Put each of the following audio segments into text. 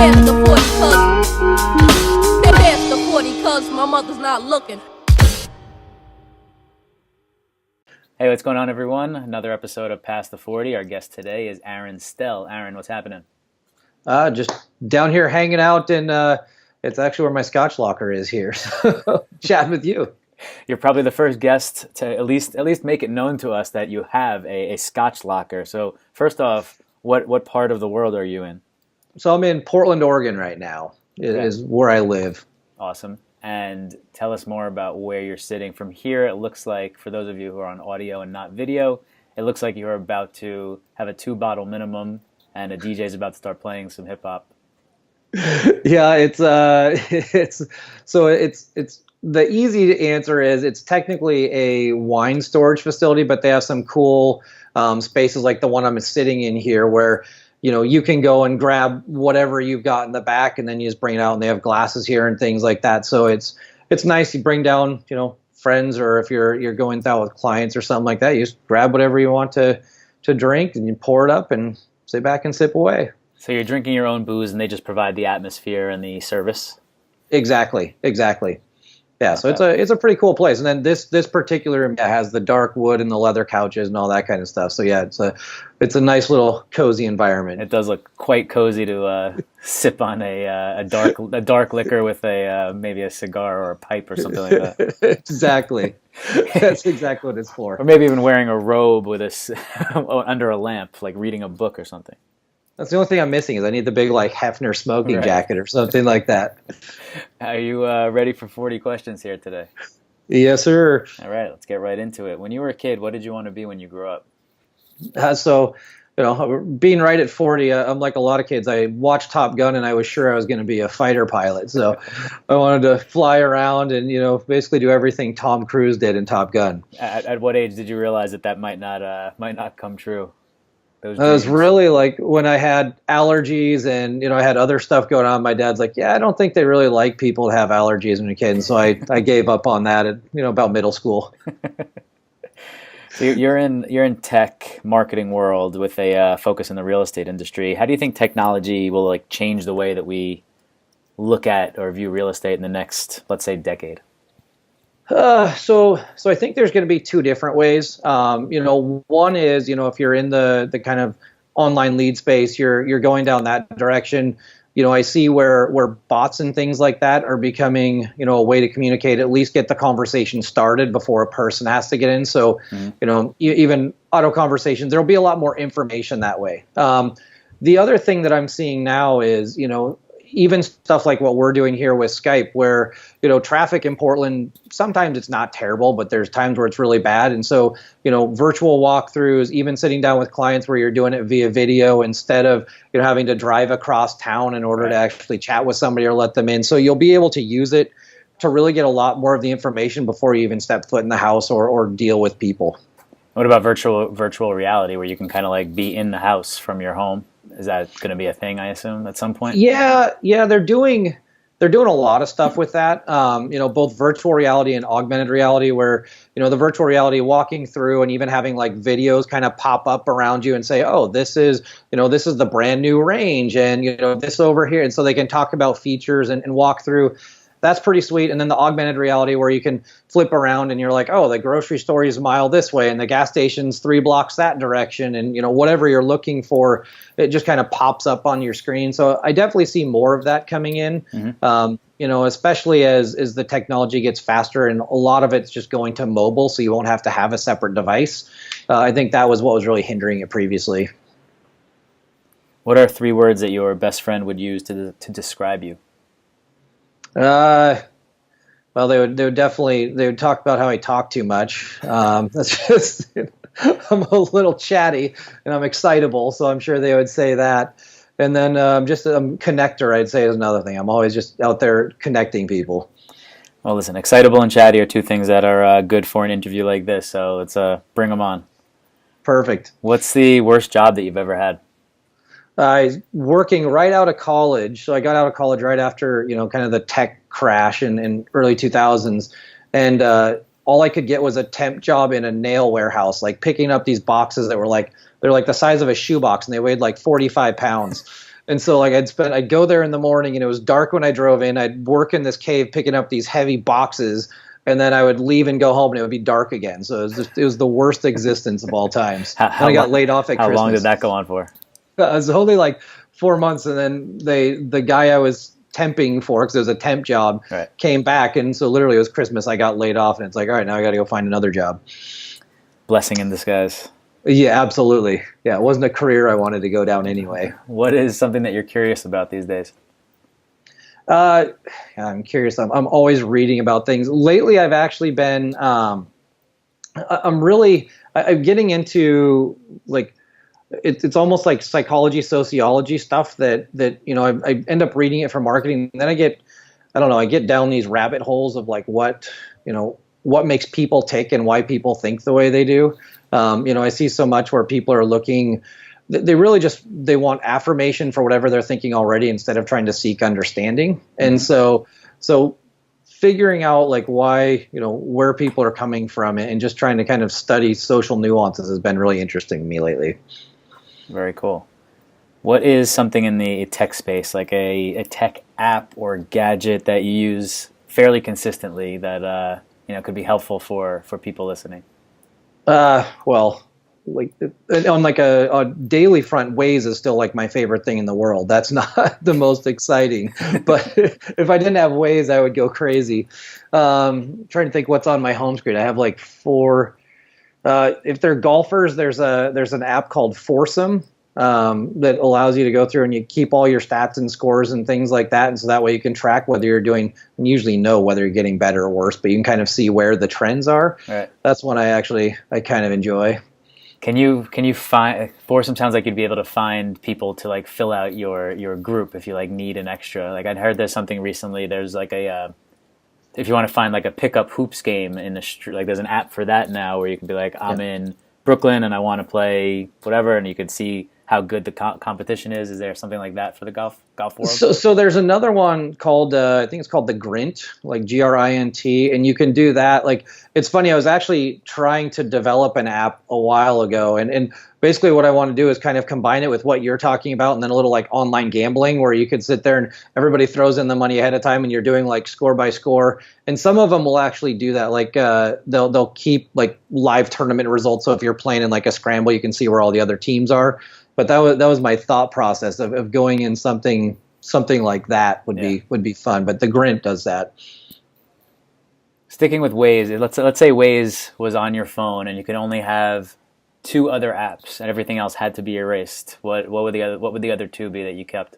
Pass the 40 pass the 40 cause my mother's not looking. Hey, what's going on, everyone? Another episode of Past the 40. Our guest today is Aaron Stelle. Aaron, what's happening? Just down here hanging out, and it's actually where my Scotch locker is here. So chatting with you. You're probably the first guest to at least make it known to us that you have a Scotch locker. So first off, what part of the world are you in? So I'm in Portland, Oregon right now. Is where I live. Awesome. And tell us more about where you're sitting. From here, it looks like, for those of you who are on audio and not video, it looks like you're about to have a 2-bottle minimum, and a DJ is about to start playing some hip hop. Yeah, it's the easy answer is it's technically a wine storage facility, but they have some cool spaces like the one I'm sitting in here where you can go and grab whatever you've got in the back, and then you just bring it out, and they have glasses here and things like that. So it's nice. You bring down, friends, or if you're going out with clients or something like that, you just grab whatever you want to drink, and you pour it up and sit back and sip away. So you're drinking your own booze, and they just provide the atmosphere and the service? Exactly. Yeah, so it's a pretty cool place. And then this particular room has the dark wood and the leather couches and all that kind of stuff. So yeah, it's a nice little cozy environment. It does look quite cozy to sip on a dark liquor with maybe a cigar or a pipe or something like that. Exactly. That's exactly what it's for. Or maybe even wearing a robe with under a lamp, like reading a book or something. That's the only thing I'm missing is I need the big Hefner smoking jacket or something like that. Are you ready for 40 questions here today? Yes, sir. All right, let's get right into it. When you were a kid, what did you want to be when you grew up? Being right at 40, I'm like a lot of kids. I watched Top Gun, and I was sure I was going to be a fighter pilot. So I wanted to fly around and, basically do everything Tom Cruise did in Top Gun. At what age did you realize that might not come true? It was really like when I had allergies and, I had other stuff going on. My dad's like, yeah, I don't think they really like people to have allergies when you're a kid. And so I gave up on that at, about middle school. So you're in tech marketing world with a focus in the real estate industry. How do you think technology will change the way that we look at or view real estate in the next, let's say, decade? So I think there's going to be two different ways. One is, if you're in the kind of online lead space, you're going down that direction. I see where bots and things like that are becoming, a way to communicate, at least get the conversation started before a person has to get in. So, even auto conversations, there'll be a lot more information that way. The other thing that I'm seeing now is, even stuff like what we're doing here with Skype, where, traffic in Portland, sometimes it's not terrible, but there's times where it's really bad. And so, virtual walkthroughs, even sitting down with clients where you're doing it via video instead of, having to drive across town in order to actually chat with somebody or let them in. So you'll be able to use it to really get a lot more of the information before you even step foot in the house or deal with people. What about virtual reality, where you can kind of be in the house from your home? Is that going to be a thing, I assume, at some point? Yeah, they're doing a lot of stuff with that. Both virtual reality and augmented reality, where the virtual reality, walking through and even having videos kind of pop up around you and say, oh, this is the brand new range, and this over here, and so they can talk about features and walk through. That's pretty sweet. And then the augmented reality, where you can flip around and you're like, oh, the grocery store is a mile this way and the gas station's 3 blocks that direction. And, whatever you're looking for, it just kind of pops up on your screen. So I definitely see more of that coming in, especially as the technology gets faster, and a lot of it's just going to mobile. So you won't have to have a separate device. I think that was what was really hindering it previously. What are 3 words that your best friend would use to describe you? Well, they would talk about how I talk too much. That's just, I'm a little chatty and I'm excitable, so I'm sure they would say that. And then just a connector, I'd say, is another thing. I'm always just out there connecting people. Well, listen, excitable and chatty are 2 things that are good for an interview like this, so let's bring them on. Perfect. What's the worst job that you've ever had? I was working right out of college. So I got out of college right after, kind of the tech crash in early 2000s. And all I could get was a temp job in a nail warehouse, picking up these boxes that were they're the size of a shoebox, and they weighed 45 pounds. And so like I'd go there in the morning and it was dark when I drove in. I'd work in this cave picking up these heavy boxes, and then I would leave and go home and it would be dark again. So it was the worst existence of all times. How I got laid off at how Christmas. long did that go on for? It was only like 4 months, and then the guy I was temping for, because it was a temp job, Right. came back, and so literally it was Christmas. I got laid off, and it's like, all right, now I got to go find another job. Blessing in disguise. Yeah, absolutely. Yeah, it wasn't a career I wanted to go down anyway. What is something that you're curious about these days? I'm curious. I'm always reading about things. Lately, I've actually been. I'm getting into like it's almost like psychology, sociology stuff that I end up reading it for marketing, and then I get down these rabbit holes of like what makes people tick and why people think the way they do. I see so much where people are looking. They really they want affirmation for whatever they're thinking already instead of trying to seek understanding. And so figuring out like why, where people are coming from and just trying to kind of study social nuances has been really interesting to me lately. Very cool. What is something in the tech space, like a tech app or gadget that you use fairly consistently that could be helpful for people listening? Well, like on like a daily front, Waze is still like my favorite thing in the world. That's not the most exciting, but if I didn't have Waze, I would go crazy. Trying to think what's on my home screen. I have like 4. If they're golfers, there's an app called Foursome that allows you to go through and you keep all your stats and scores and things like that, and so that way you can track whether you're doing. And usually know whether you're getting better or worse, but you can kind of see where the trends are. Right. That's one I kind of enjoy. Can you find Foursome? Sounds like you'd be able to find people to like fill out your group if you like need an extra. Like I'd heard there's something recently. There's like if you want to find like a pickup hoops game in the street, like there's an app for that now where you can be like, I'm in Brooklyn and I want to play whatever, and you can see how good the competition is. Is there something like that for the golf world? So there's another one called I think it's called the Grint, like Grint, and you can do that. Like it's funny, I was actually trying to develop an app a while ago, and basically what I want to do is kind of combine it with what you're talking about, and then a little like online gambling where you could sit there and everybody throws in the money ahead of time and you're doing like score by score. And some of them will actually do that. Like they'll keep like live tournament results. So if you're playing in like a scramble, you can see where all the other teams are. But that was my thought process of going in something like that would be fun. But the Grint does that. Sticking with Waze, let's say Waze was on your phone and you could only have 2 other apps and everything else had to be erased. What would the other 2 be that you kept?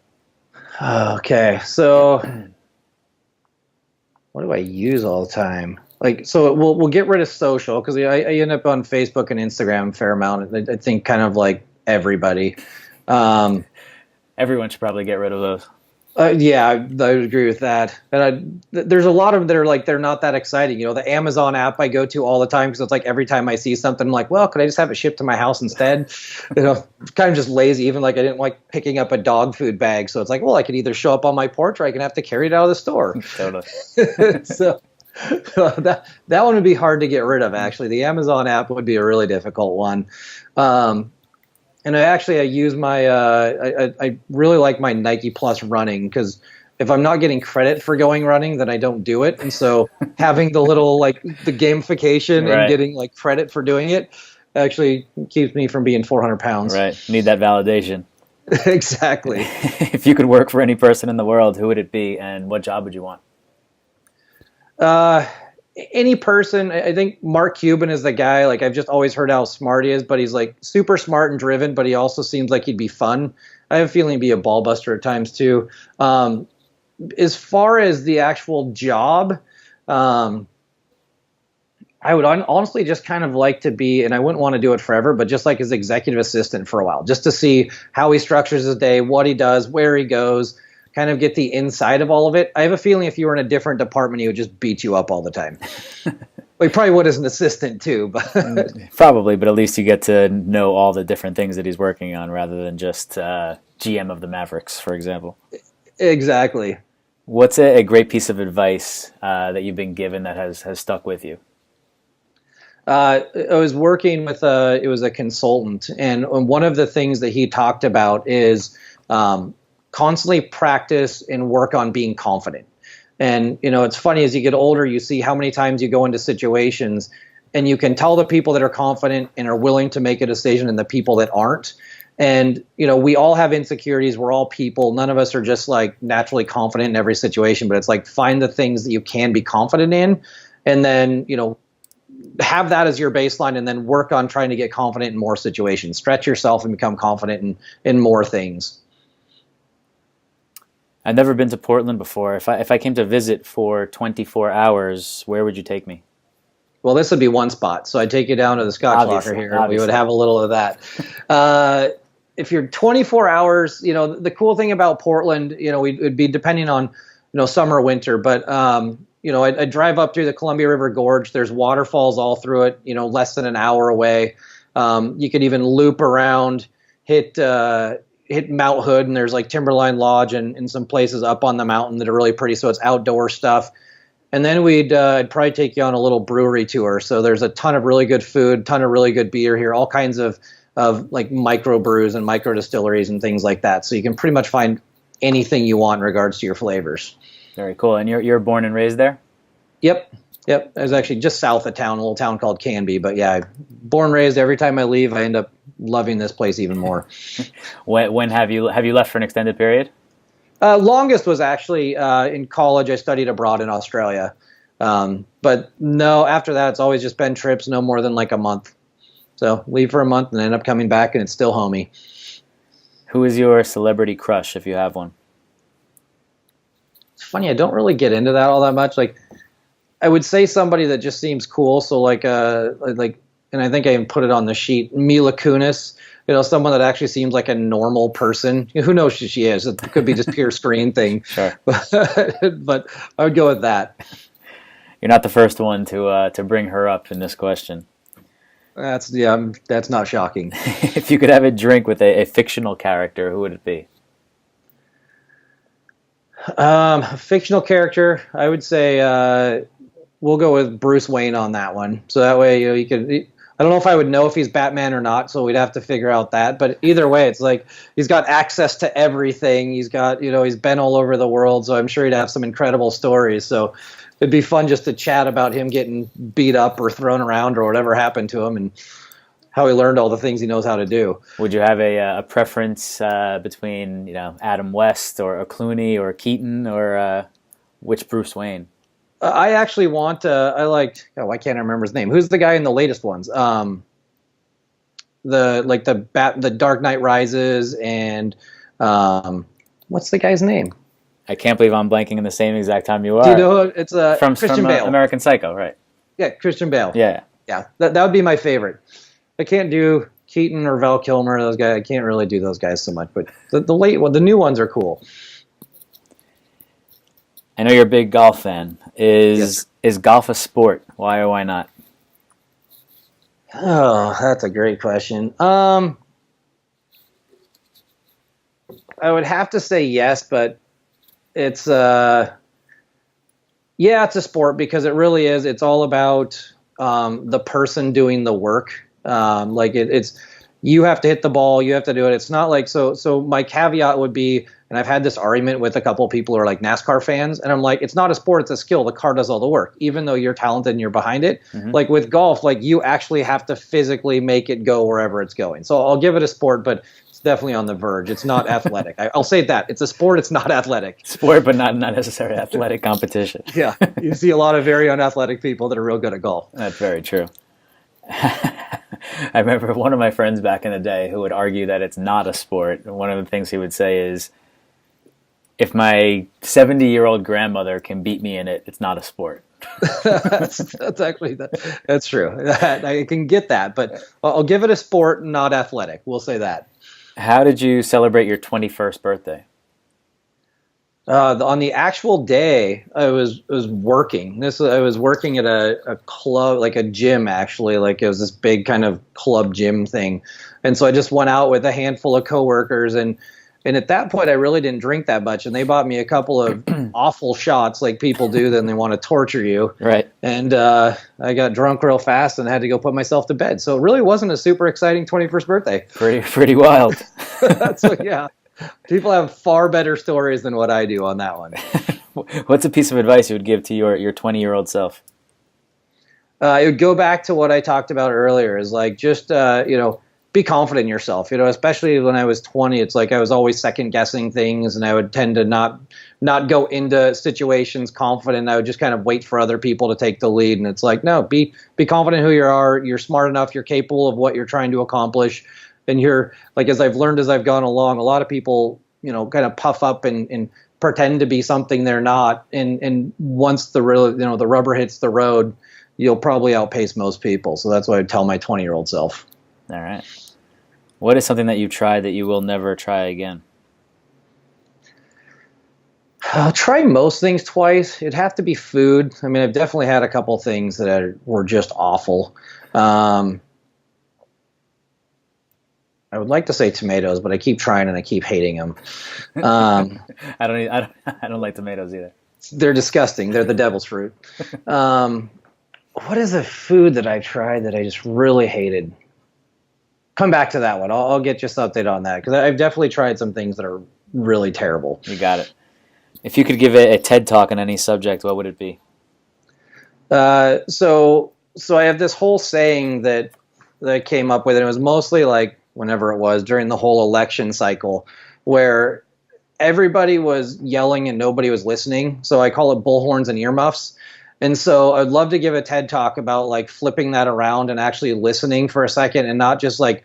Okay, so what do I use all the time? Like, so we'll get rid of social because I end up on Facebook and Instagram a fair amount. I think kind of like everybody. Everyone should probably get rid of those. Yeah, I would agree with that. And there's a lot of them that are like, they're not that exciting. The Amazon app I go to all the time because it's like every time I see something, I'm like, well, could I just have it shipped to my house instead? Kind of just lazy. Even like I didn't like picking up a dog food bag. So it's like, well, I could either show up on my porch or I can have to carry it out of the store. Totally. So that one would be hard to get rid of, actually. The Amazon app would be a really difficult one. And I use my, I really like my Nike Plus running because if I'm not getting credit for going running, then I don't do it. And so having the little, like the gamification and getting like credit for doing it actually keeps me from being 400 pounds. Right. Need that validation. Exactly. If you could work for any person in the world, who would it be and what job would you want? Any person. I think Mark Cuban is the guy. Like I've just always heard how smart he is, but he's like super smart and driven, but he also seems like he'd be fun. I have a feeling he'd be a ball buster at times too. As far as the actual job, I would honestly just kind of like to be, and I wouldn't want to do it forever, but just like his executive assistant for a while, just to see how he structures his day, what he does, where he goes, kind of get the inside of all of it. I have a feeling if you were in a different department, he would just beat you up all the time. Well, he probably would as an assistant too, but probably. But at least you get to know all the different things that he's working on, rather than just GM of the Mavericks, for example. Exactly. What's a great piece of advice that you've been given that has stuck with you? I was working with it was a consultant, and one of the things that he talked about is constantly practice and work on being confident. And, it's funny, as you get older, you see how many times you go into situations and you can tell the people that are confident and are willing to make a decision and the people that aren't. And, we all have insecurities. We're all people. None of us are just like naturally confident in every situation, but it's like find the things that you can be confident in and then, have that as your baseline and then work on trying to get confident in more situations. Stretch yourself and become confident in more things. I've never been to Portland before. If I came to visit for 24 hours, where would you take me? Well, this would be one spot. So I'd take you down to the Scotch Locker here. Obviously. We would have a little of that. If you're 24 hours, the cool thing about Portland, it would be depending on, summer or winter. But, I'd drive up through the Columbia River Gorge. There's waterfalls all through it, less than an hour away. You could even loop around, hit Mount Hood, and there's like Timberline Lodge and some places up on the mountain that are really pretty. So it's outdoor stuff. And then I'd probably take you on a little brewery tour. So there's a ton of really good food, ton of really good beer here, all kinds of like micro brews and micro distilleries and things like that. So you can pretty much find anything you want in regards to your flavors. Very cool. And you're born and raised there? Yep. I was actually just south of town, a little town called Canby. But yeah, born and raised. Every time I leave, I end up loving this place even more. When have you left for an extended period? Longest was actually in college. I studied abroad in Australia. But no, after that, it's always just been trips, no more than like a month. So leave for a month and end up coming back, and it's still homey. Who is your celebrity crush, if you have one? It's funny, I don't really get into that all that much. Like, I would say somebody that just seems cool. So like, and I think I even put it on the sheet, Mila Kunis. Someone that actually seems like a normal person. Who knows who she is? It could be just pure screen thing. Sure. But I would go with that. You're not the first one to bring her up in this question. That's not shocking. If you could have a drink with a fictional character, who would it be? Fictional character, I would say we'll go with Bruce Wayne on that one. So that way, you could. I don't know if I would know if he's Batman or not, so we'd have to figure out that. But either way, it's like he's got access to everything. He's got, he's been all over the world, so I'm sure he'd have some incredible stories. So it'd be fun just to chat about him getting beat up or thrown around or whatever happened to him and how he learned all the things he knows how to do. Would you have a preference between Adam West or Clooney or Keaton or which Bruce Wayne? I actually want. I liked. Oh, I can't remember his name. Who's the guy in the latest ones? The Dark Knight Rises and what's the guy's name? I can't believe I'm blanking in the same exact time you are. Do you know it's from Christian Bale? American Psycho, right? Yeah, Christian Bale. Yeah. That would be my favorite. I can't do Keaton or Val Kilmer. Those guys. I can't really do those guys so much. But the new ones are cool. I know you're a big golf fan. Is golf a sport? Why or why not? Oh, that's a great question. I would have to say yes, but it's it's a sport because it really is. It's all about the person doing the work. It's you have to hit the ball, you have to do it. It's not like so my caveat would be, and I've had this argument with a couple of people who are like NASCAR fans, and I'm like, it's not a sport, it's a skill. The car does all the work, even though you're talented and you're behind it. Mm-hmm. Like with golf, like you actually have to physically make it go wherever it's going. So I'll give it a sport, but it's definitely on the verge. It's not athletic. I'll say that. It's a sport, it's not athletic. Sport, but not necessarily athletic competition. Yeah, you see a lot of very unathletic people that are real good at golf. That's very true. I remember one of my friends back in the day who would argue that it's not a sport. One of the things he would say is, if my 70-year-old grandmother can beat me in it, it's not a sport. that's actually that's true. I can get that, but I'll give it a sport, not athletic. We'll say that. How did you celebrate your 21st birthday? On the actual day, I was working. I was working at a club, like a gym, actually. Like it was this big kind of club gym thing, and so I just went out with a handful of coworkers, and at that point, I really didn't drink that much, and they bought me a couple of awful shots, like people do. Then they want to torture you, right? And I got drunk real fast and had to go put myself to bed. So it really wasn't a super exciting 21st birthday. Pretty wild. That's what, yeah. People have far better stories than what I do on that one. What's a piece of advice you would give to your 20-year-old self? It would go back to what I talked about earlier. Is like just be confident in yourself. Especially when I was 20, it's like I was always second guessing things, and I would tend to not go into situations confident. I would just kind of wait for other people to take the lead. And it's like, no, be confident who you are. You're smart enough. You're capable of what you're trying to accomplish. And you're like, as I've learned as I've gone along, a lot of people, kind of puff up and pretend to be something they're not. And once the rubber hits the road, you'll probably outpace most people. So that's what I tell my 20-year-old self. All right. What is something that you tried that you will never try again? I'll try most things twice. It'd have to be food. I mean, I've definitely had a couple things that were just awful. I would like to say tomatoes, but I keep trying and I keep hating them. I don't like tomatoes either. They're disgusting. They're the devil's fruit. What is a food that I tried that I just really hated? Come back to that one. I'll get just an update on that, because I've definitely tried some things that are really terrible. You got it. If you could give a TED Talk on any subject, what would it be? So I have this whole saying that I came up with, and it was mostly like whenever it was during the whole election cycle, where everybody was yelling and nobody was listening. So I call it bullhorns and earmuffs. And so I'd love to give a TED Talk about like flipping that around and actually listening for a second, and not just like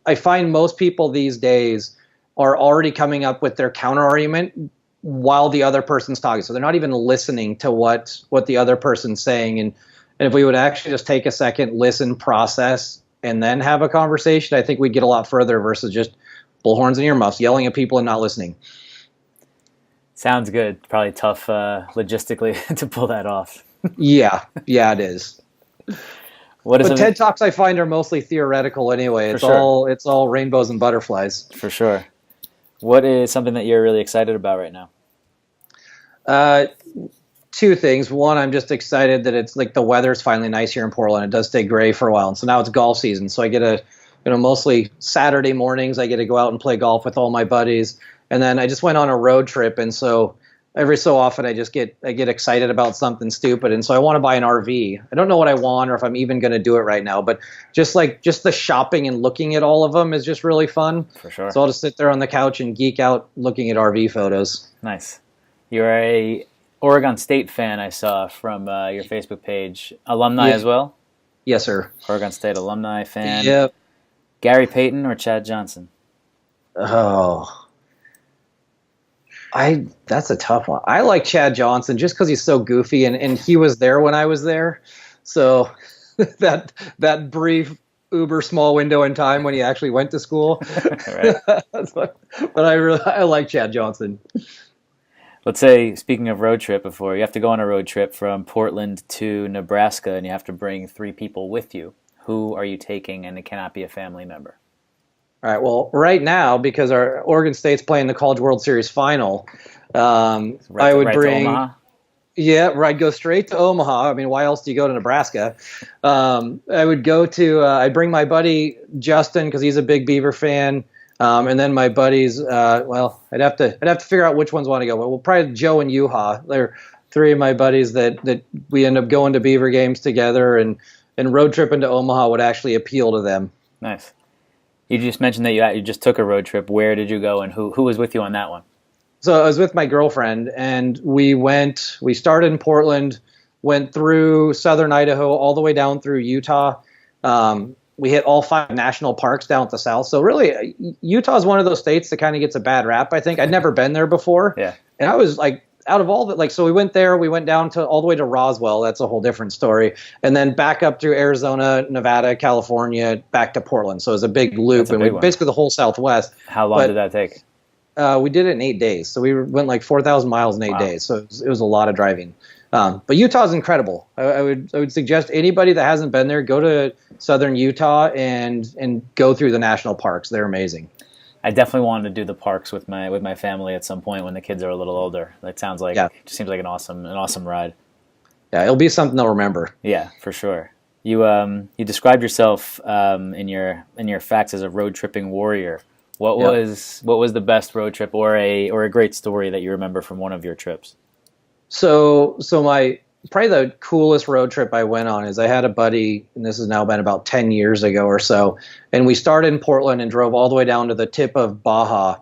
I find most people these days are already coming up with their counter argument while the other person's talking. So they're not even listening to what the other person's saying. And if we would actually just take a second, listen, process, and then have a conversation, I think we'd get a lot further versus just bullhorns and earmuffs, yelling at people and not listening. Sounds good. Probably tough logistically to pull that off. Yeah, it is. But TED Talks I find are mostly theoretical anyway. It's all rainbows and butterflies. For sure. What is something that you're really excited about right now? Two things. One, I'm just excited that it's like the weather's finally nice here in Portland. It does stay gray for a while, and so now it's golf season. So I get mostly Saturday mornings I get to go out and play golf with all my buddies. And then I just went on a road trip, and so every so often I get excited about something stupid, and so I want to buy an RV. I don't know what I want or if I'm even going to do it right now, but just the shopping and looking at all of them is just really fun. For sure. So I'll just sit there on the couch and geek out looking at RV photos. Nice. You're a Oregon State fan, I saw from your Facebook page. Alumni as well? Yes, sir. Oregon State alumni fan. Yep. Gary Payton or Chad Johnson? Oh. That's a tough one. I like Chad Johnson just because he's so goofy, and he was there when I was there. So that brief uber small window in time when he actually went to school. Right. But I like Chad Johnson. Let's say, speaking of road trip, before you have to go on a road trip from Portland to Nebraska, and you have to bring 3 people with you. Who are you taking, and it cannot be a family member? All right. Well, right now, because our Oregon State's playing the College World Series final, I would bring. To Omaha? Yeah, I'd go straight to Omaha. I mean, why else do you go to Nebraska? I would go to. I'd bring my buddy Justin because he's a big Beaver fan, and then my buddies. I'd have to figure out which ones want to go. Well, probably Joe and Yuha. They're 3 of my buddies that we end up going to Beaver games together, and road tripping to Omaha would actually appeal to them. Nice. You just mentioned that you just took a road trip. Where did you go, and who was with you on that one? So I was with my girlfriend, and we started in Portland, went through southern Idaho, all the way down through Utah. We hit all 5 national parks down at the south. So really, Utah is one of those states that kind of gets a bad rap, I think. I'd never been there before. Yeah. And I was like, out of all that, so we went there, we went down to all the way to Roswell. That's a whole different story. And then back up through Arizona, Nevada, California, back to Portland. So it was a big loop, and basically the whole Southwest. How long did that take? We did it in 8 days. So we went like 4,000 miles in 8 days. So it was a lot of driving. But Utah's incredible. I would suggest anybody that hasn't been there, go to southern Utah and go through the national parks. They're amazing. I definitely wanted to do the parks with my family at some point when the kids are a little older. That sounds like it just seems like an awesome ride. Yeah, it'll be something they'll remember. Yeah, for sure. You described yourself in your facts as a road tripping warrior. What was the best road trip or a great story that you remember from one of your trips? So my probably the coolest road trip I went on is I had a buddy, and this has now been about 10 years ago or so, and we started in Portland and drove all the way down to the tip of Baja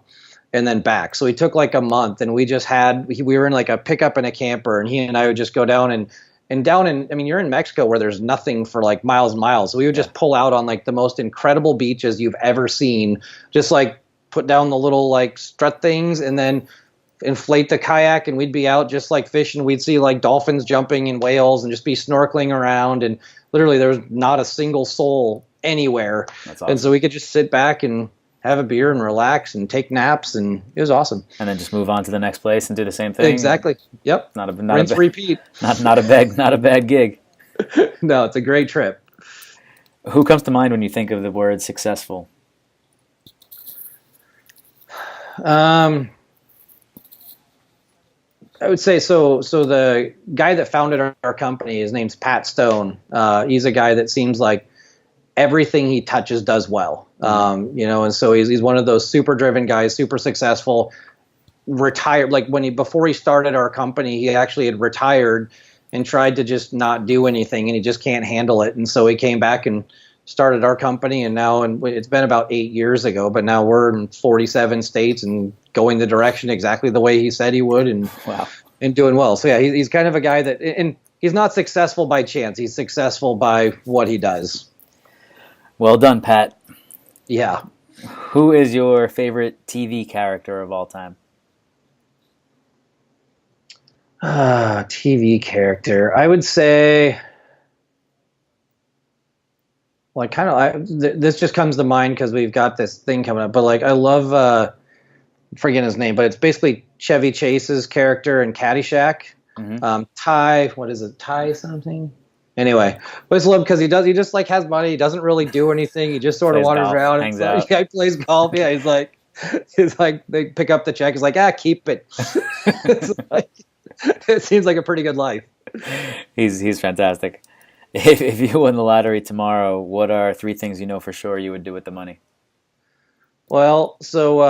and then back. So we took like a month, and we were in like a pickup and a camper, and he and I would just go down and down in, I mean, you're in Mexico where there's nothing for like miles and miles. So we would just pull out on like the most incredible beaches you've ever seen, just like put down the little like strut things and then inflate the kayak, and we'd be out just like fishing. We'd see like dolphins jumping and whales and just be snorkeling around. And literally there was not a single soul anywhere. That's awesome. And so we could just sit back and have a beer and relax and take naps, and it was awesome. And then just move on to the next place and do the same thing. Exactly. Yep. Rinse, repeat. Not a bad gig. No, it's a great trip. Who comes to mind when you think of the word successful? I would say so. So the guy that founded our company, his name's Pat Stone. He's a guy that seems like everything he touches does well. And so he's one of those super driven guys, super successful. Retired, like before he started our company, he actually had retired and tried to just not do anything, and he just can't handle it. And so he came back and started our company, and it's been about 8 years ago, but now we're in 47 states and going the direction exactly the way he said he would, and wow, and doing well. So yeah, he's kind of a guy that, and he's not successful by chance. He's successful by what he does. Well done, Pat. Yeah. Who is your favorite TV character of all time? TV character. I would say, well, this just comes to mind because we've got this thing coming up, but like I love, I'm forgetting his name, but it's basically Chevy Chase's character in Caddyshack. Mm-hmm. Ty something? Anyway, but it's love because he just like has money. He doesn't really do anything. He just sort of wanders around. Hangs out. He plays golf. Yeah, he's like they pick up the check. He's like, keep it. It seems like a pretty good life. He's fantastic. If you won the lottery tomorrow, what are 3 things you know for sure you would do with the money? Well, so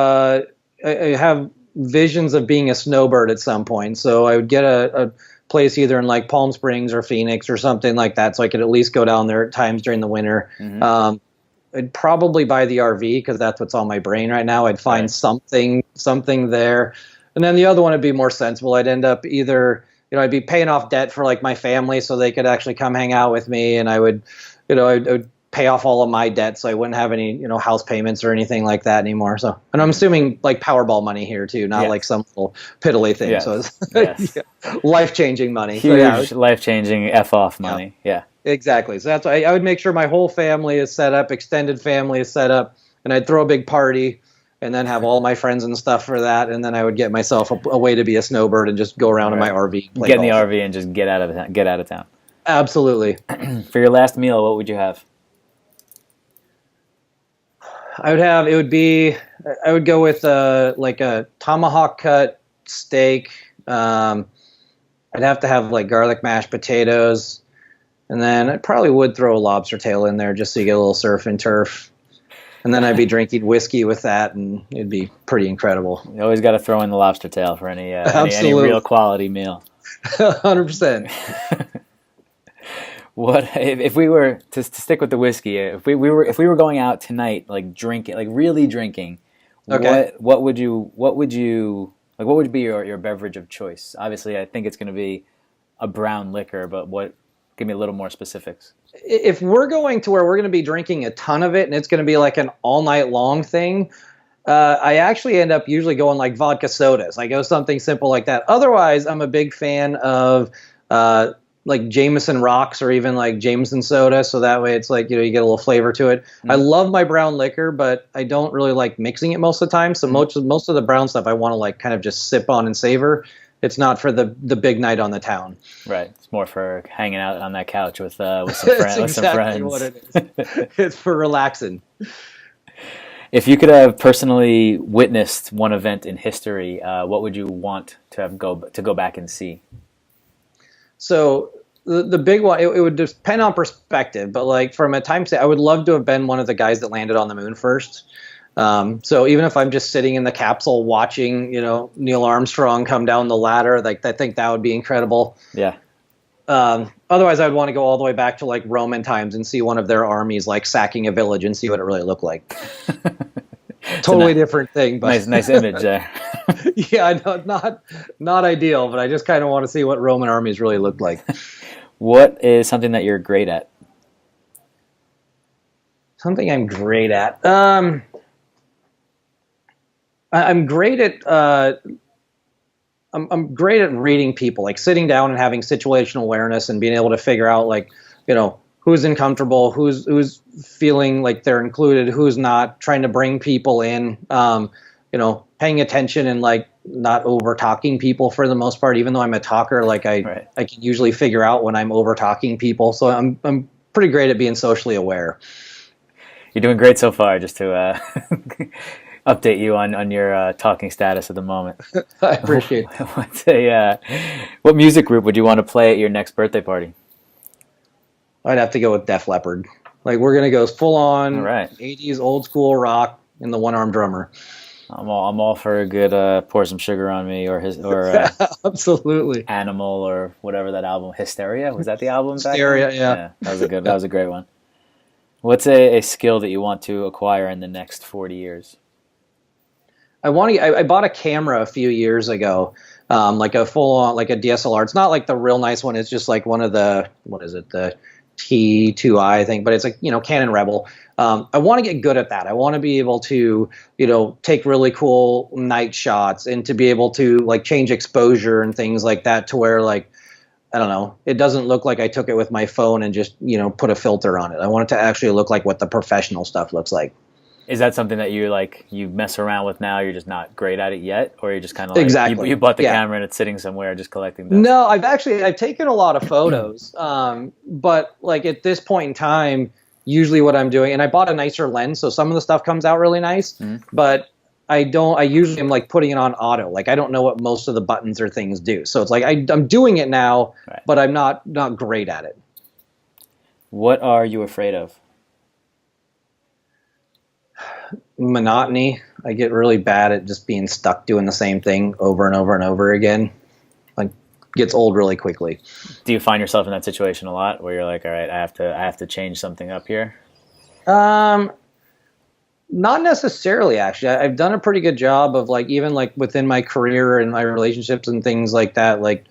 I have visions of being a snowbird at some point. So I would get a place either in like Palm Springs or Phoenix or something like that, so I could at least go down there at times during the winter. Mm-hmm. I'd probably buy the RV because that's what's on my brain right now. I'd find something there. And then the other one would be more sensible. I'd end up either, I'd be paying off debt for like my family so they could actually come hang out with me, and I would pay off all of my debt so I wouldn't have any, house payments or anything like that anymore. So, and I'm assuming like Powerball money here too, not like some little piddly thing. Yes. So it's life-changing money. Huge life-changing F-off money. Yeah. Exactly. So that's why I would make sure my whole family is set up, extended family is set up, and I'd throw a big party and then have all my friends and stuff for that. And then I would get myself a way to be a snowbird and just go around in my RV. Get in the RV and just get out of town. Absolutely. For your last meal, what would you have? I would go with like a tomahawk cut steak. I'd have to have like garlic mashed potatoes. And then I probably would throw a lobster tail in there just so you get a little surf and turf. And then I'd be drinking whiskey with that, and it'd be pretty incredible. You always got to throw in the lobster tail for any real quality meal. 100%. What if we were to stick with the whiskey? If we were going out tonight, like drinking, like really drinking, okay. What would be your beverage of choice? Obviously, I think it's going to be a brown liquor, but give me a little more specifics. If we're going to where we're going to be drinking a ton of it and it's going to be like an all night long thing, I actually end up usually going like vodka sodas. I go something simple like that. Otherwise, I'm a big fan of like Jameson rocks or even like Jameson soda. So that way it's like, you get a little flavor to it. Mm-hmm. I love my brown liquor, but I don't really like mixing it most of the time. So most of the brown stuff I want to like kind of just sip on and savor. It's not for the big night on the town. Right. It's more for hanging out on that couch with some friends. That's exactly what it is. It's for relaxing. If you could have personally witnessed one event in history, what would you want to go back and see? So the big one, it would depend on perspective, but like from a time standpoint, I would love to have been one of the guys that landed on the moon first. So even if I'm just sitting in the capsule watching, Neil Armstrong come down the ladder, like I think that would be incredible. Yeah. Otherwise, I'd want to go all the way back to like Roman times and see one of their armies like sacking a village and see what it really looked like. Totally different thing, but nice image there. Yeah, I know, not ideal, but I just kind of want to see what Roman armies really looked like. What is something that you're great at? Something I'm great at. I'm great at I'm great at reading people, like sitting down and having situational awareness and being able to figure out like, who's uncomfortable, who's feeling like they're included, who's not, trying to bring people in, paying attention and like not over talking people for the most part. Even though I'm a talker, like I can usually figure out when I'm over talking people. So I'm pretty great at being socially aware. You're doing great so far, just to update you on your talking status at the moment. I appreciate it. What music group would you want to play at your next birthday party? I'd have to go with Def Leppard. Like we're gonna go full on 80s old school rock and the one armed drummer. I'm all for a good Pour Some Sugar on Me or absolutely Animal or whatever that album, Hysteria, was that the album? Hysteria, yeah. That was a great one. What's a skill that you want to acquire in the next 40 years? I bought a camera a few years ago, like a full on, like a DSLR. It's not like the real nice one. It's just like one of the, the T2i, I think, but it's like, Canon Rebel. I want to get good at that. I want to be able to, take really cool night shots and to be able to like change exposure and things like that to where like, I don't know, it doesn't look like I took it with my phone and just, put a filter on it. I want it to actually look like what the professional stuff looks like. Is that something that you mess around with now? You're just not great at it yet, or you're just kind of like exactly. You bought the camera and it's sitting somewhere just collecting dust? No, I've taken a lot of photos, but like at this point in time, usually what I'm doing, and I bought a nicer lens, so some of the stuff comes out really nice, but I usually am like putting it on auto. Like I don't know what most of the buttons or things do, so it's like I'm doing it now, but I'm not great at it. What are you afraid of? Monotony. I get really bad at just being stuck doing the same thing over and over and over again. Like gets old really quickly. Do you find yourself in that situation a lot where you're like, all right, I have to change something up here? Not necessarily, actually. I've done a pretty good job of like even like within my career and my relationships and things like that. Like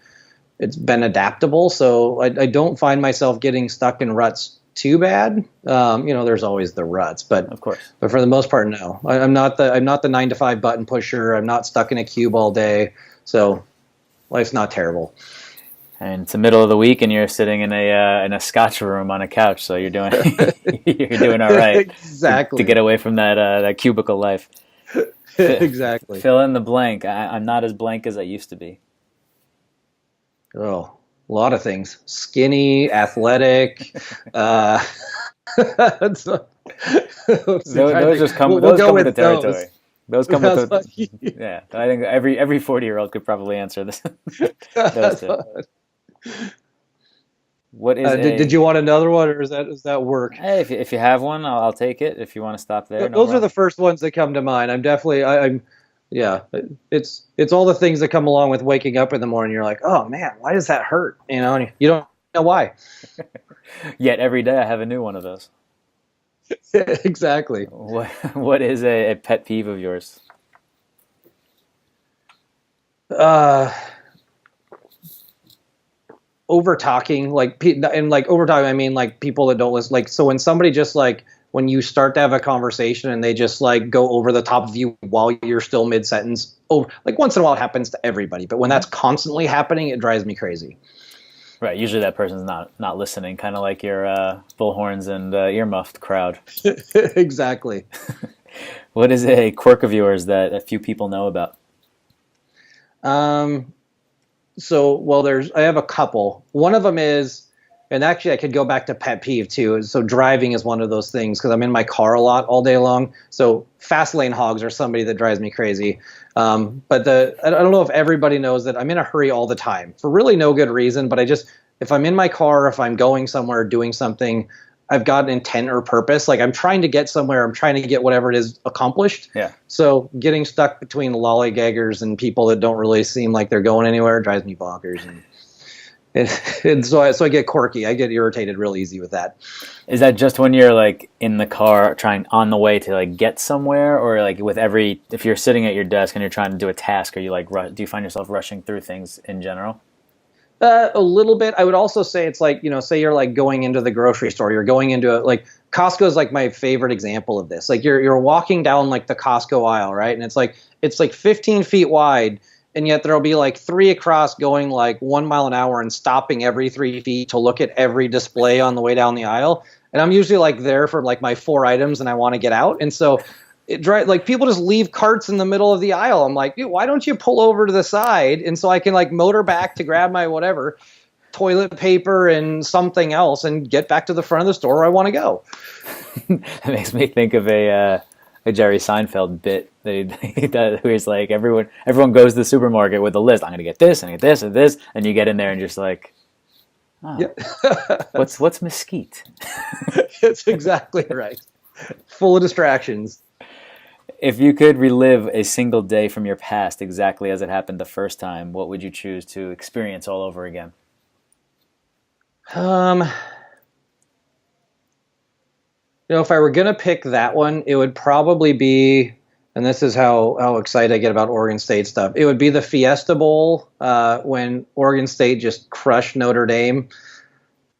it's been adaptable, so I don't find myself getting stuck in ruts too bad. There's always the ruts, but of course. But for the most part, no. I'm not the 9-to-5 button pusher. I'm not stuck in a cube all day. So life's not terrible. And it's the middle of the week, and you're sitting in a Scotch room on a couch, so you're doing you're doing all right. Exactly. To get away from that cubicle life. Exactly. Fill in the blank. I'm not as blank as I used to be. Oh. A lot of things. Skinny, athletic. Those just come. Those come with the territory. Those come with the. Yeah, I think every 40-year-old could probably answer this. Those two. What is? Did you want another one, or does that work? Hey, if you have one, I'll take it. If you want to stop there, those are the first ones that come to mind. I'm definitely. Yeah, it's all the things that come along with waking up in the morning. You're like, oh man, why does that hurt? And you don't know why. Yet every day I have a new one of those. Exactly. What is a pet peeve of yours? Over talking, and over talking, I mean like people that don't listen. Like so, when somebody just like. When you start to have a conversation and they just like go over the top of you while you're still mid-sentence, like once in a while it happens to everybody, but when that's constantly happening, it drives me crazy. Right. Usually that person's not listening, kind of like your bullhorns and earmuffed crowd. Exactly. What is a quirk of yours that a few people know about? I have a couple. One of them is, and actually, I could go back to pet peeve too. So driving is one of those things because I'm in my car a lot all day long. So fast lane hogs are somebody that drives me crazy. But I don't know if everybody knows that I'm in a hurry all the time for really no good reason. But if I'm in my car, if I'm going somewhere doing something, I've got an intent or purpose. Like I'm trying to get somewhere. I'm trying to get whatever it is accomplished. Yeah. So getting stuck between lollygaggers and people that don't really seem like they're going anywhere drives me bonkers. And so I get quirky. I get irritated real easy with that. Is that just when you're like in the car trying on the way to like get somewhere, or like with if you're sitting at your desk and you're trying to do a task, are you like do you find yourself rushing through things in general? A little bit. I would also say it's like, say you're like going into the grocery store, you're going into like Costco is like my favorite example of this. Like you're walking down like the Costco aisle, right? And it's like 15 feet wide, and yet there'll be like 3 across going like 1 mile an hour and stopping every 3 feet to look at every display on the way down the aisle. And I'm usually like there for like my 4 items and I want to get out. And so like people just leave carts in the middle of the aisle. I'm like, dude, why don't you pull over to the side? And so I can like motor back to grab my whatever, toilet paper and something else and get back to the front of the store where I want to go. That makes me think of a Jerry Seinfeld bit that he does, where he's like, everyone goes to the supermarket with a list. I'm going to get this, and get this, and this. And you get in there and just like, oh, yeah. what's mesquite? It's exactly right. Full of distractions. If you could relive a single day from your past exactly as it happened the first time, what would you choose to experience all over again? If I were going to pick that one, it would probably be, and this is how excited I get about Oregon State stuff, it would be the Fiesta Bowl when Oregon State just crushed Notre Dame.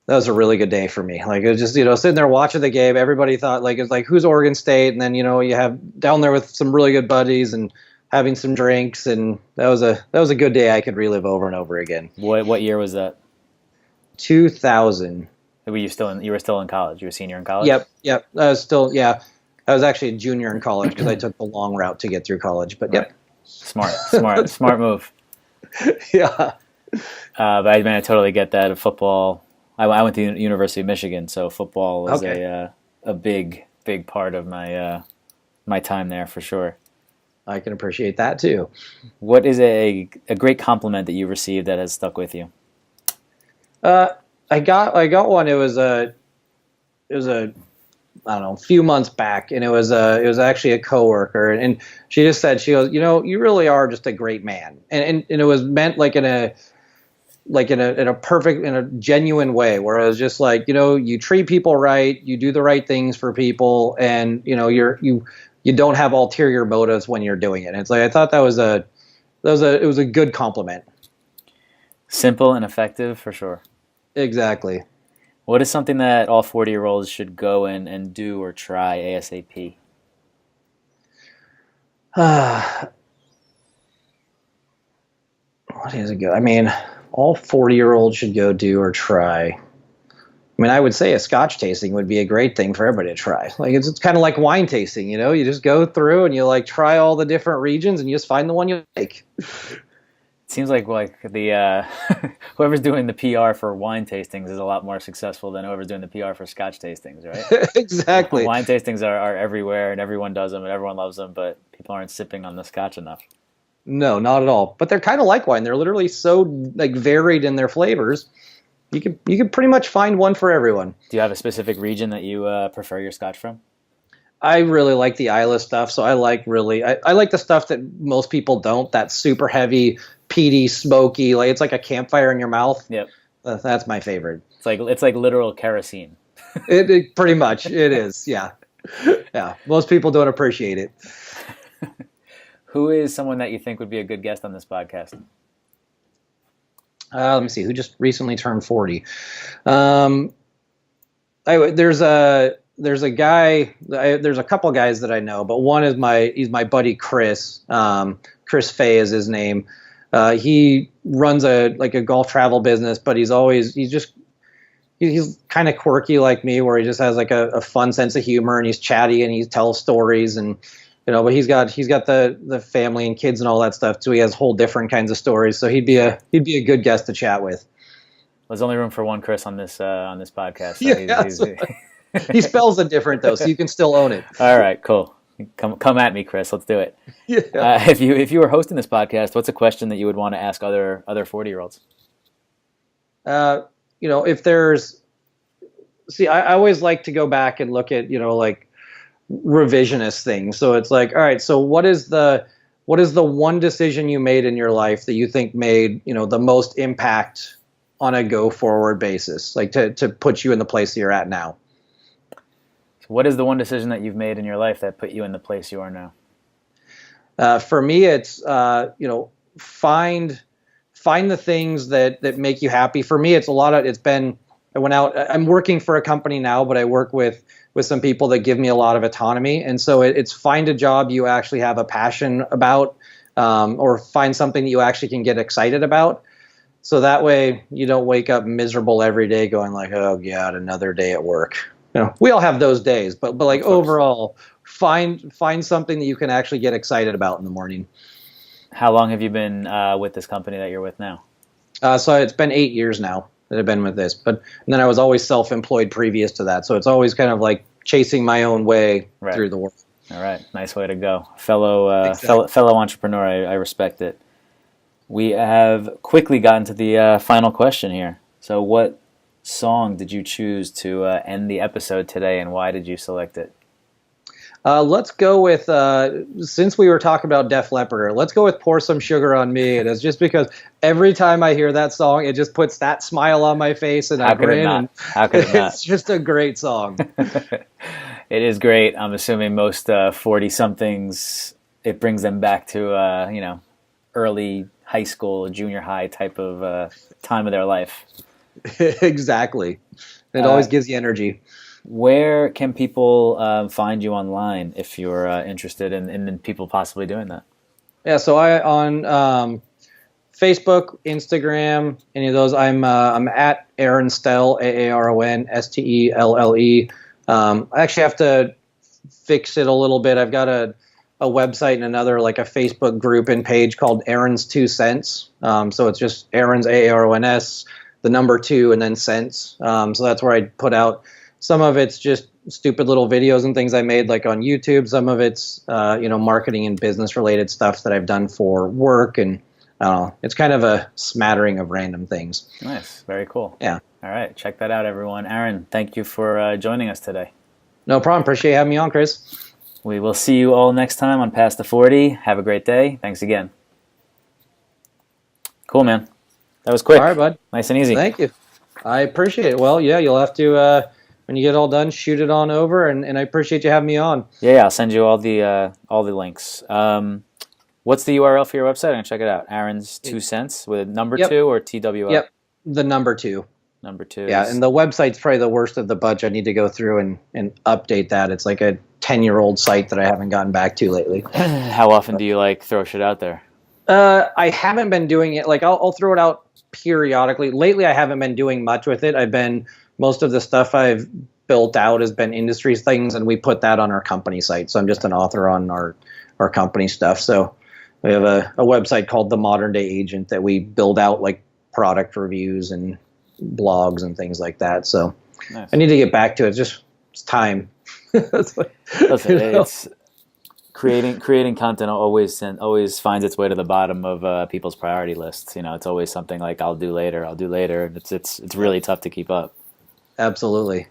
That was a really good day for me. Like it was just, sitting there watching the game, everybody thought like, it's like, who's Oregon State? And then, you have down there with some really good buddies and having some drinks. And that was a good day I could relive over and over again. What year was that? 2000. You were still in college. You were a senior in college? Yep. I was actually a junior in college because I took the long route to get through college, but right. Yep. Smart move. Yeah. But I totally get that. Football, I went to the University of Michigan, so football was a big part of my my time there for sure. I can appreciate that too. What is a great compliment that you received that has stuck with you? I got one. It was a I don't know, a few months back, and it was actually a coworker, and she just said, she goes, you really are just a great man, and it was meant like in a perfect, in a genuine way, where it was just like, you treat people right, you do the right things for people, and you don't have ulterior motives when you're doing it. And it's like, I thought it was a good compliment. Simple and effective for sure. Exactly. What is something that all 40-year-olds should go in and do or try ASAP? What is it good? I mean, all 40-year-olds should go do or try. I mean, I would say a Scotch tasting would be a great thing for everybody to try. Like it's kind of like wine tasting, you just go through and you like try all the different regions and you just find the one you like. Seems like the whoever's doing the PR for wine tastings is a lot more successful than whoever's doing the PR for Scotch tastings, right? Exactly. Wine tastings are everywhere, and everyone does them, and everyone loves them, but people aren't sipping on the Scotch enough. No, not at all. But they're kind of like wine. They're literally so like varied in their flavors. You can pretty much find one for everyone. Do you have a specific region that you prefer your Scotch from? I really like the Isla stuff, so I like the stuff that most people don't. That super heavy, peaty, smoky, like it's like a campfire in your mouth. Yep, that's my favorite. It's like literal kerosene. It pretty much it is. Yeah. Most people don't appreciate it. Who is someone that you think would be a good guest on this podcast? Let me see. Who just recently turned 40? There's a guy. There's a couple guys that I know, but one is he's my buddy Chris. Chris Fay is his name. He runs a golf travel business, but he's kind of quirky like me, where he just has like a fun sense of humor, and he's chatty and he tells stories, and but he's got the family and kids and all that stuff, so he has whole different kinds of stories. So he'd be a good guest to chat with. There's only room for one Chris on this podcast. So yeah, he spells it different though, so you can still own it. All right, cool. Come at me, Chris. Let's do it. Yeah. If you were hosting this podcast, what's a question that you would want to ask other 40-year-olds? If there's see, I always like to go back and look at, like revisionist things. So it's like, all right, so what is the one decision you made in your life that you think made, the most impact on a go forward basis, like to put you in the place that you're at now? So what is the one decision that you've made in your life that put you in the place you are now? For me, it's find the things that make you happy. For me, I went out. I'm working for a company now, but I work with some people that give me a lot of autonomy, and so it's find a job you actually have a passion about, or find something that you actually can get excited about. So that way you don't wake up miserable every day going like, oh God, another day at work. We all have those days, but like overall, find something that you can actually get excited about in the morning. How long have you been with this company that you're with now? So it's been 8 years now that I've been with this, and then I was always self-employed previous to that. So it's always kind of like chasing my own way through the world. All right. Nice way to go. Fellow entrepreneur. I respect it. We have quickly gotten to the final question here. So what song did you choose to end the episode today, and why did you select it? Let's go with, since we were talking about Def Leppard, let's go with Pour Some Sugar on Me. And it's just because every time I hear that song, it just puts that smile on my face and I grin. How could it not? It's just a great song. It is great. I'm assuming most 40-somethings, it brings them back to, early high school, junior high type of time of their life. Exactly. It always gives you energy. Where can people find you online if you're interested in people possibly doing that? Yeah, so on Facebook, Instagram, any of those, I'm at Aaron Stelle, AARON STELLE. I actually have to fix it a little bit. I've got a website and another, like a Facebook group and page called Aaron's 2 Cents. So it's just Aaron's AARONS, the number 2, and then cents. So that's where I put out. Some of it's just stupid little videos and things I made like on YouTube. Some of it's, marketing and business related stuff that I've done for work. And it's kind of a smattering of random things. Nice. Very cool. Yeah. All right. Check that out, everyone. Aaron, thank you for joining us today. No problem. Appreciate having me on, Chris. We will see you all next time on Past the 40. Have a great day. Thanks again. Cool, man. That was quick. All right, bud. Nice and easy. Thank you. I appreciate it. Well, yeah, you'll have to, when you get all done, shoot it on over, and I appreciate you having me on. Yeah, I'll send you all the links. What's the URL for your website? I'm going to check it out. Aaron's 2 Cents with number 2 or TWO? Yep, the number 2. Number 2. Yeah, and the website's probably the worst of the bunch. I need to go through and update that. It's like a 10-year-old site that I haven't gotten back to lately. How often do you throw shit out there? I haven't been doing it. Like I'll throw it out periodically. Lately, I haven't been doing much with it. Most of the stuff I've built out has been industry things, and we put that on our company site. So I'm just an author on our company stuff. So we have a website called The Modern Day Agent that we build out like product reviews and blogs and things like that. So nice. I need to get back to it. It's time. Listen, it's creating content always finds its way to the bottom of people's priority lists. It's always something like I'll do later. And it's really tough to keep up. Absolutely.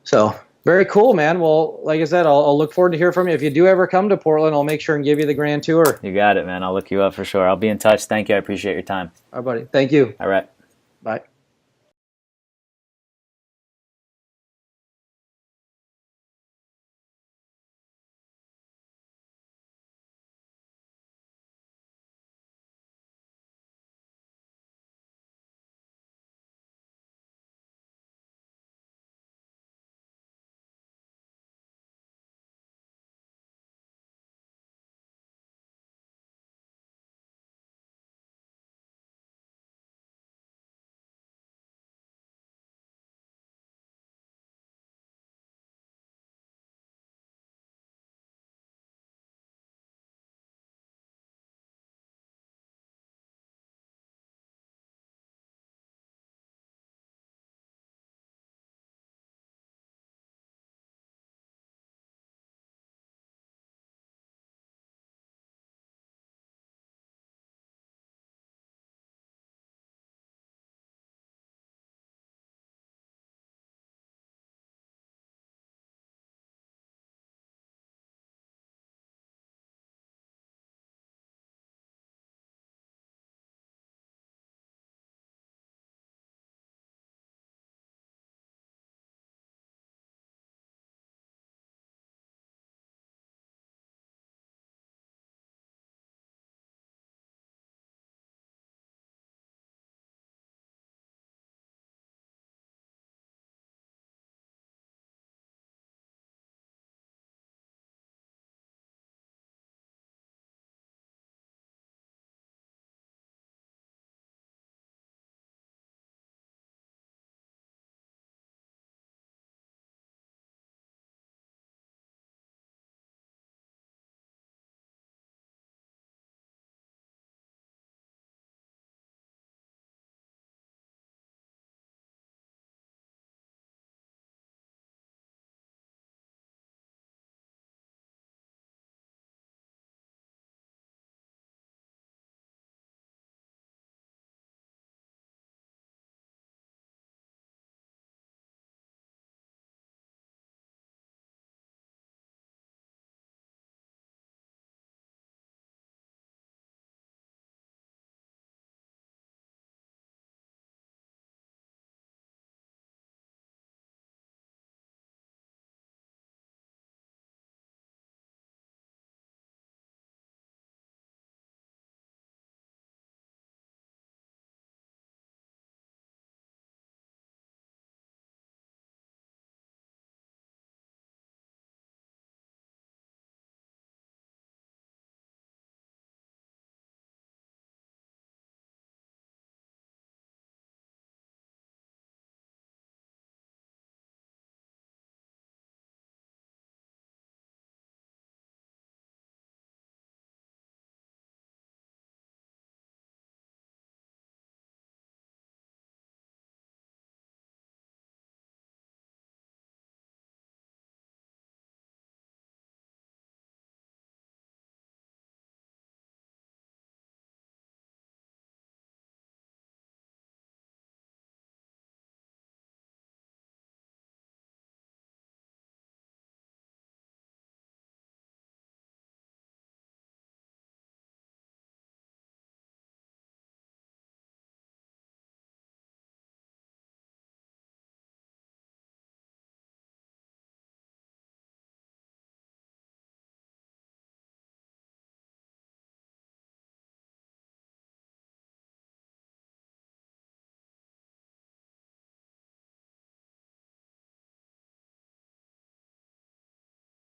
So very cool, man. Well, like I said, I'll look forward to hear from you. If you do ever come to Portland, I'll make sure and give you the grand tour. You got it, man. I'll look you up for sure. I'll be in touch. Thank you. I appreciate your time. All right, buddy. Thank you. All right. Bye.